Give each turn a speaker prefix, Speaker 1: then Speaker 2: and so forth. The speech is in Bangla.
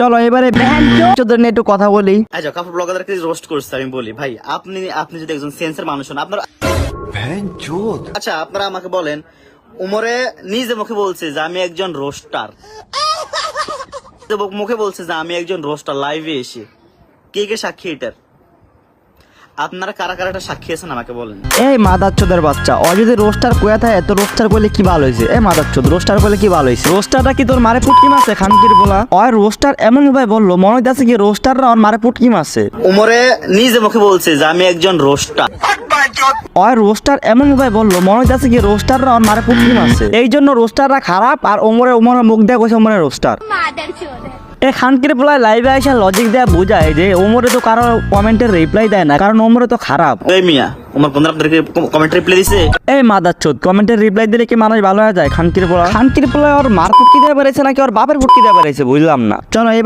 Speaker 1: চলো এবারে চোদ্দ নিয়ে একটু কথা বলি।
Speaker 2: আচ্ছা, কাপড় ব্লগারকে রোস্ট করছে, আমি বলি ভাই আপনি যদি একজন সেন্সের মানুষ হন, আপনার আচ্ছা আপনারা আমাকে বলেন, উমরে নিজে মুখে বলছে যে আমি একজন রোস্টার, মুখে বলছে যে আমি একজন রোস্টার লাইভে এসে, কে কে সাক্ষী এটার? আপনারা কারা কারা এটা সাক্ষী আছেন আমাকে বলেন।
Speaker 1: এই মাদারচোদের বাচ্চা, ও যদি রোস্টার কোয়া থাকে তো রোস্টার বলে কি ভালো হয়েছে? এই মাদারচোদ, রোস্টার বলে কি ভালো হয়েছে? রোস্টারটা কি তোর মারে পুটকি মারছে খানকির বলা? ওই রোস্টার এমন ভাই বললো মনে হইতাছে কি রোস্টাররা ওর মারে পুটকি মারছে।
Speaker 2: উমরে নিজে মুখে বলছে যে আমি একজন রোস্টার,
Speaker 1: ওই রোস্টার এমন ভাই বললো মনে হইতাছে কি রোস্টাররা ওর মারে পুটকি মারছে। এই জন্য রোস্টাররা খারাপ, আর ওমরের মুখ দেয়া কইছে ওমরে রোস্টার। এই খানকির বলায় লাইভে আইসা লজিক দেয়া বোঝায় যে ওমরে তো কারো কমেন্টের রিপ্লাই দেয় না, কারণ ওমরে তো খারাপ।
Speaker 2: এই মিয়া উমর কোন আপনাদেরকে কমেন্ট রিপ্লাই দিছে?
Speaker 1: এই মাদারচোদ, কমেন্টের রিপ্লাই দিলে কি মানুষ ভালো হয়ে যায়? খানকির পোলা ওর মার পুটকি দেওয়া বেড়েছে নাকি ওর বাপের পুটকি দেওয়া বেড়েছে বুঝলাম না। চলো এবার